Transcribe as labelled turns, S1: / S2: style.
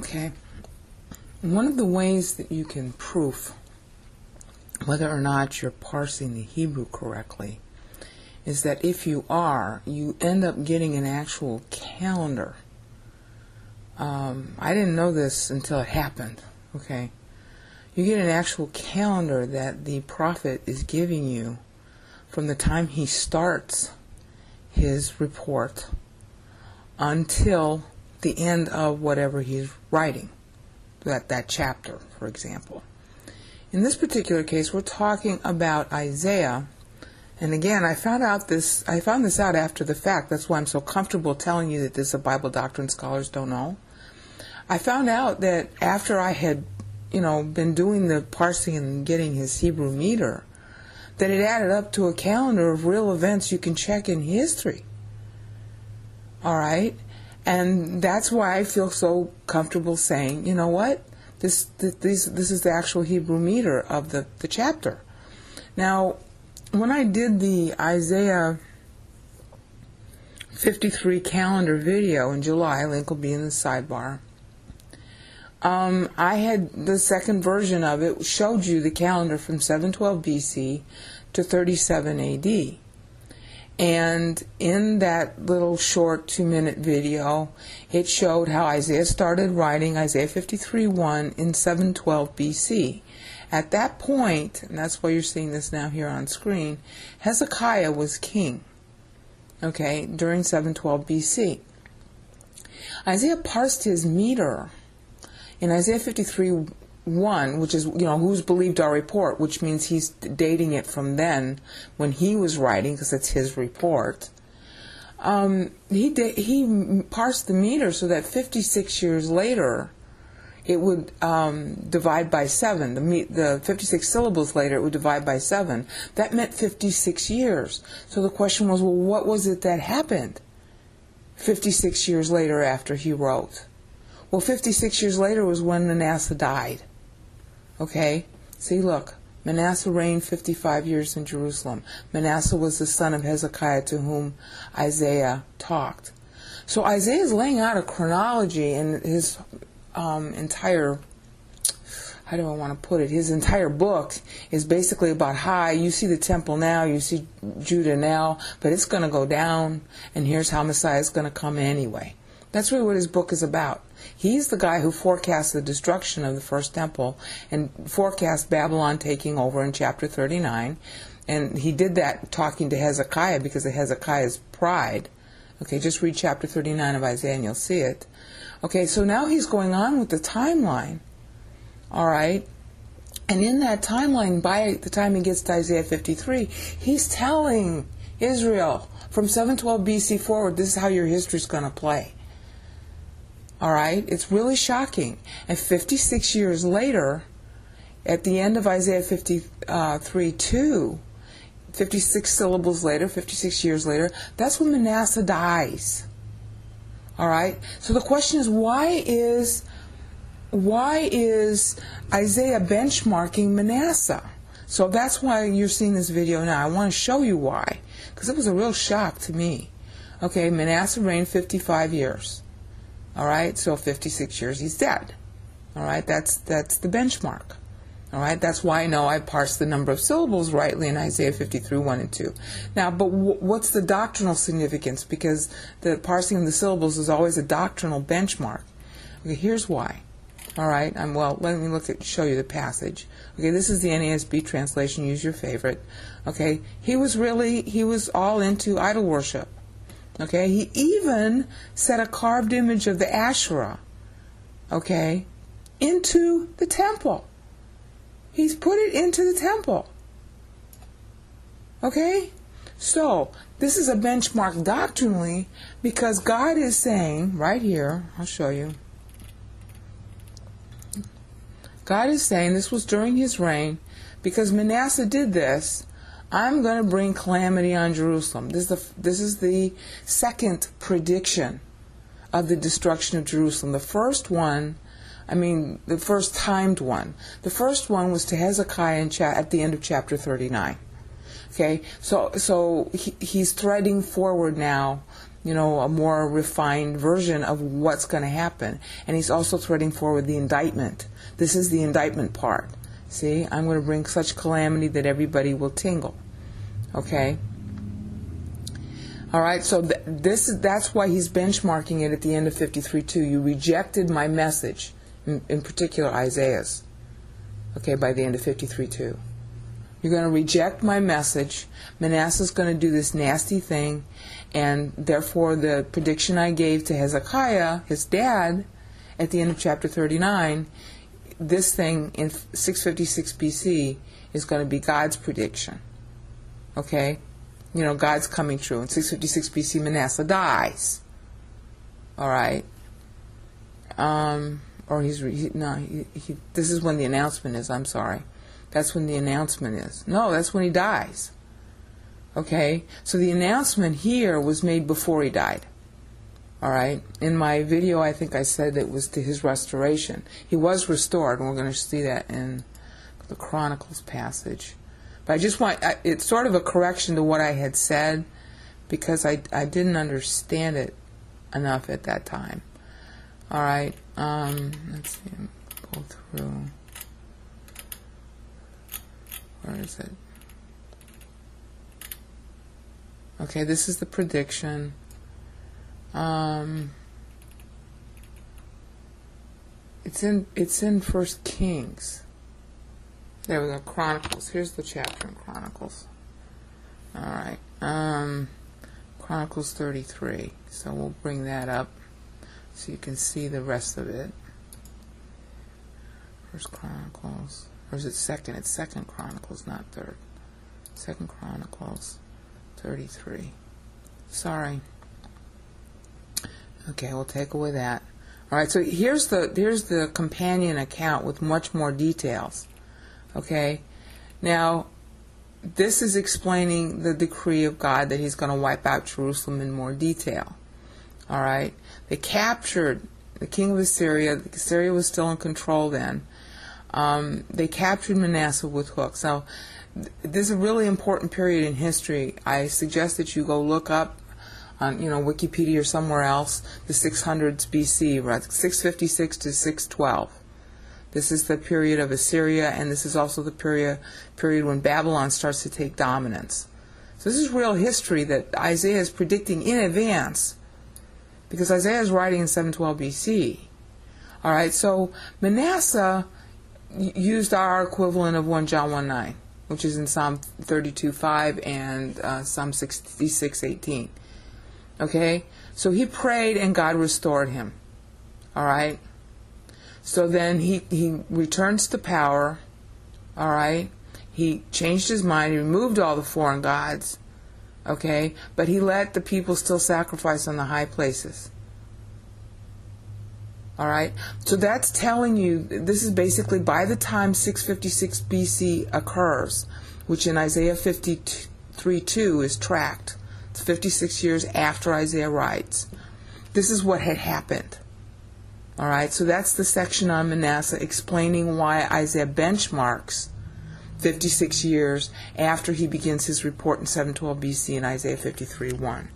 S1: Okay. One of the ways that you can prove whether or not you're parsing the Hebrew correctly is that if you are, you end up getting an actual calendar. I didn't know this until it happened. Okay. You get an actual calendar that the prophet is giving you from the time he starts his report until the end of whatever he's writing, that chapter, for example. In this particular case, we're talking about Isaiah. And again, I found this out after the fact. That's why I'm so comfortable telling you that this is a Bible doctrine scholars don't know. I found out that after I had, been doing the parsing and getting his Hebrew meter, that it added up to a calendar of real events you can check in history. All right? And that's why I feel so comfortable saying, you know what? This is the actual Hebrew meter of the chapter. Now, when I did the Isaiah 53 calendar video in July, link will be in the sidebar, I had the second version of it, showed you the calendar from 712 BC to 37 AD. And in that little short 2-minute video, it showed how Isaiah started writing Isaiah 53:1 in 712 BC. At that point, and that's why you're seeing this now here on screen, Hezekiah was king, okay, during 712 BC. Isaiah parsed his meter in Isaiah 53:1, which is, who's believed our report, which means he's dating it from then when he was writing, because it's his report. He parsed the meter so that 56 years later it would divide by 7. The 56 syllables later it would divide by 7. That meant 56 years. So the question was, well, what was it that happened 56 years later after he wrote? Well, 56 years later was when Manasseh died. Okay? See, look. Manasseh reigned 55 years in Jerusalem. Manasseh was the son of Hezekiah to whom Isaiah talked. So Isaiah is laying out a chronology in his entire, how do I want to put it? His entire book is basically about, you see the temple now, you see Judah now, but it's going to go down, and here's how Messiah is going to come anyway. That's really what his book is about. He's the guy who forecast the destruction of the first temple and forecast Babylon taking over in chapter 39. And he did that talking to Hezekiah because of Hezekiah's pride. Okay, just read chapter 39 of Isaiah and you'll see it. Okay, so now he's going on with the timeline. All right. And in that timeline, by the time he gets to Isaiah 53, he's telling Israel from 712 BC forward, this is how your history's going to play. All right, it's really shocking. And 56 years later, at the end of Isaiah 53:2, 56 syllables later, 56 years later, that's when Manasseh dies. All right. So the question is, why is Isaiah benchmarking Manasseh? So that's why you're seeing this video now. I want to show you why, because it was a real shock to me. Okay, Manasseh reigned 55 years. All right, so 56 years he's dead. All right, that's the benchmark. All right, that's why I know I parsed the number of syllables rightly in Isaiah 53:1 and 2. Now, but what's the doctrinal significance? Because the parsing of the syllables is always a doctrinal benchmark. Okay, here's why. All right, let me show you the passage. Okay, this is the NASB translation. Use your favorite. Okay, he was all into idol worship. Okay, he even set a carved image of the Asherah, okay, into the temple. He's put it into the temple. Okay? So, this is a benchmark doctrinally because God is saying, right here, I'll show you. God is saying this was during his reign, because Manasseh did this, I'm going to bring calamity on Jerusalem. This is the second prediction of the destruction of Jerusalem. The first one, the first timed one. The first one was to Hezekiah at the end of chapter 39. Okay, so he's threading forward now a more refined version of what's going to happen. And he's also threading forward the indictment. This is the indictment part. See, I'm going to bring such calamity that everybody will tingle. Okay? All right, so that's why he's benchmarking it at the end of 53:2. You rejected my message, in particular Isaiah's. Okay, by the end of 53:2. You're going to reject my message. Manasseh's going to do this nasty thing, and therefore the prediction I gave to Hezekiah, his dad, at the end of chapter 39, this thing in 656 BC is going to be God's prediction. Okay? God's coming true. In 656 BC, Manasseh dies. All right? Or this is when the announcement is, I'm sorry. That's when the announcement is. No, that's when he dies. Okay? So the announcement here was made before he died. All right? In my video, I think I said it was to his restoration. He was restored, and we're going to see that in the Chronicles passage. But I just want, it's sort of a correction to what I had said, because I didn't understand it enough at that time. All right? Let's see, go through. Where is it? Okay, this is the prediction. It's in 1 Kings. There we go, Chronicles. Here's the chapter in Chronicles. All right. Chronicles 33. So we'll bring that up so you can see the rest of it. First Chronicles. Or is it second? It's Second Chronicles, not third. Second Chronicles 33. Sorry. Okay, we'll take away that. All right, so here's the companion account with much more details. Okay? Now, this is explaining the decree of God that he's going to wipe out Jerusalem in more detail. All right? They captured the king of Assyria. Assyria was still in control then. They captured Manasseh with hooks. Now, this is a really important period in history. I suggest that you go look up on Wikipedia or somewhere else the 600s BC, right? 656 to 612. This is the period of Assyria, and this is also the period when Babylon starts to take dominance. So this is real history that Isaiah is predicting in advance, because Isaiah is writing in 712 BC. All right, so Manasseh used our equivalent of 1 John 1:9, which is in Psalm 32:5 and Psalm 66:18. Okay, so he prayed and God restored him. All right, so then he returns to power. All right, he changed his mind. He removed all the foreign gods. Okay, but he let the people still sacrifice on the high places. All right, so that's telling you, this is basically by the time 656 BC occurs, which in Isaiah 53:2 is tracked. It's 56 years after Isaiah writes. This is what had happened. All right, so that's the section on Manasseh explaining why Isaiah benchmarks 56 years after he begins his report in 712 BC in Isaiah 53:1.